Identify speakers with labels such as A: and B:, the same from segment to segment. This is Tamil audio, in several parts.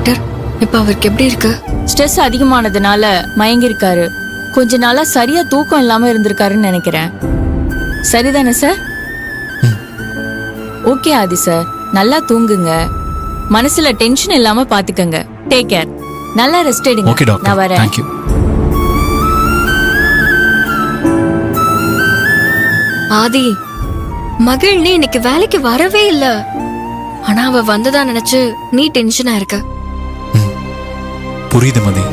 A: டாக்டர், இப்ப அவருக்கு எப்படி இருக்கு?
B: ஸ்ட்ரெஸ் அதிகமானதுனால மயங்கி இருக்காரு. கொஞ்ச நாளா சரியா தூக்கம் இல்லாம இருந்திருக்காருன்னு நினைக்கிறேன். சரிதானே சார்? ஓகே ஆதி சார், நல்லா தூங்குங்க. மனசுல டென்ஷன் இல்லாம பாத்துக்கங்க. Take care. நல்லா ரெஸ்ட் எடுங்க.
C: ஓகே டாக்டர்,
B: நான் வரேன்.
C: Thank you.
A: ஆதி, மகிழ்னி இன்னைக்கு வேலைக்கு வரவே இல்ல. ஆனா அவ வந்ததா நினைச்சு நீ டென்ஷனா இருக்க.
C: புரியுது மதி.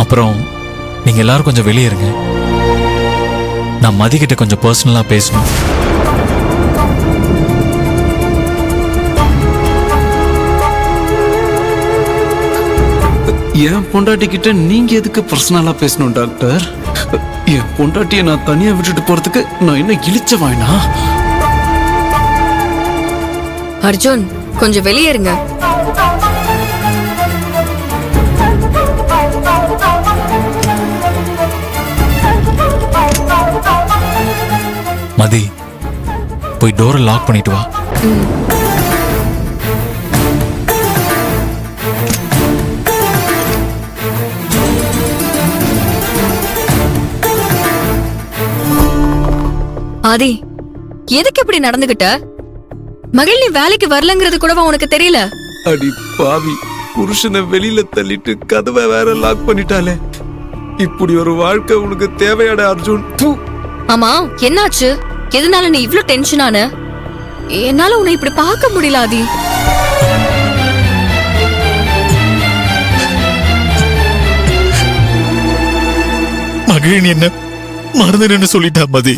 C: அப்புறம் நீங்க எல்லாரும் கொஞ்சம் வெளியே இருங்க. நான் மதி கிட்ட கொஞ்சம் பர்சனலா பேசணும்.
D: என் பொண்டாட்டி கிட்ட நீங்க எதுக்கு பர்சனலா பேசணும் டாக்டர்? என் பொண்டாட்டியை நான் தனியா விட்டுட்டு போறதுக்கு நான் என்ன இழிச்ச வாயினா?
A: அர்ஜுன், கொஞ்சம் வெளியே இருங்க.
C: மதி, போய் டோரை லாக் பண்ணிட்டு வா.
A: ஆதி, எதுக்கு இப்படி நடந்துகிட்ட? மகிழ்னி வேலைக்கு வரலங்கிறது கூடவா உனக்கு தெரியல?
D: அடி பாவி, புருஷனை வெளியில தள்ளிட்டு கதவை வேற லாக் பண்ணிட்டாலே. இப்படி ஒரு வாழ்க்கை உனக்கு தேவையாட அர்ஜுன்?
A: ஆமா, என்னாச்சு? எதனால நீ இவ்ளோ டென்ஷன் ஆன? என்னால உன்னை இப்படி பார்க்க முடியல ஆதி.
C: மகிழினி என்ன மறந்துன்னு சொல்லிட்டா மதி.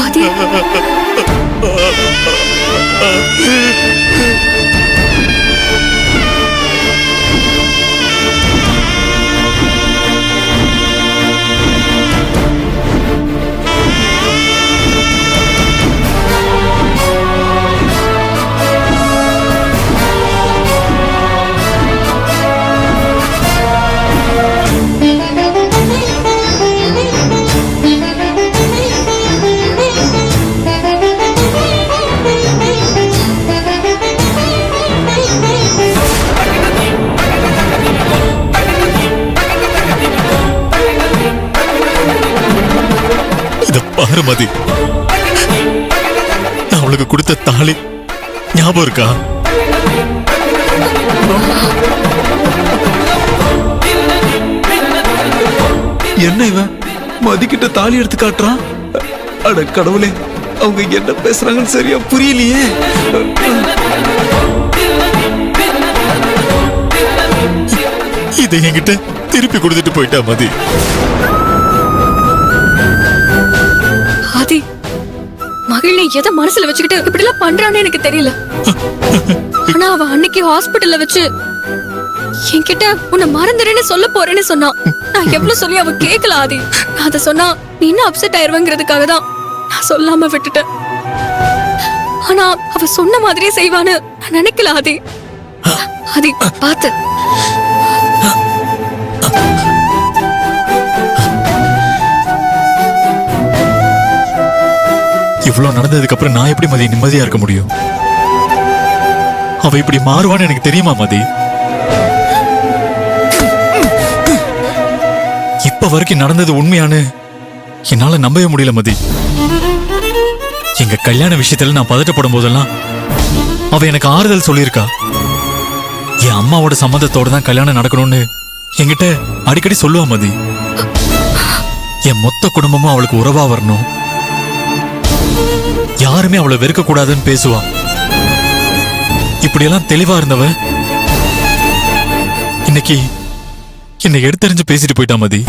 A: ஆதி,
C: பாரு மதி, நான் அவளுக்கு கொடுத்த தாலி ஞாபகம் இருக்கா?
D: என்ன இவன் மதிக்கிட்ட தாலி எடுத்து காட்டுறான்? அட கடவுளே, அவங்க என்ன பேசுறாங்கன்னு சரியா புரியலையே.
C: இதை என்கிட்ட திருப்பி கொடுத்துட்டு போயிட்டா மதி.
A: ஆதி, மகிழ்னி எதை மனசுல வச்சுக்கிட்டு இப்படி எல்லாம் பண்றான்னு எனக்கு தெரியல. ஆனா அவ அன்னைக்கு ஹாஸ்பிடல்ல வச்சு என்கிட்ட உன்னை மறந்துறேன்னு சொல்ல போறேன்னு சொன்னான். நான் எவ்வளவு சொல்லி அவ கேட்கல ஆதி. நான் அதை சொன்னா நீ இன்னும் அப்செட் ஆயிருவங்கிறதுக்காக தான் நான் சொல்லாம விட்டுட்டேன். ஆனா அவ சொன்ன மாதிரியே செய்வான்னு நான் நினைக்கல ஆதி. ஆதி, பாத்து.
C: இவ்வளவு நடந்ததுக்கு அப்புறம் நான் எப்படி மதி நிம்மதியா இருக்க முடியும்? அவ இப்படி மாறுவான்னு எனக்கு தெரியுமா மதி? இப்ப வரைக்கும் நடந்தது உண்மையானு என்னால நம்பவே முடியல மதி. எங்க கல்யாண விஷயத்துல நான் பதட்டப்படும் போதெல்லாம் அவ எனக்கு ஆறுதல் சொல்லியிருக்கா. என் அம்மாவோட சம்மந்தத்தோட தான் கல்யாணம் நடக்கணும்னு என்கிட்ட அடிக்கடி சொல்லுவா மதி. என் மொத்த குடும்பமும் அவளுக்கு உறவா வரணும், யாருமே அவளை வெறுக்க கூடாதுன்னு பேசுவா. இப்படியெல்லாம் தெளிவா இருந்தவ இன்னைக்கு என்னை எடுத்தறிஞ்சு பேசிட்டு போயிட்டா மதி.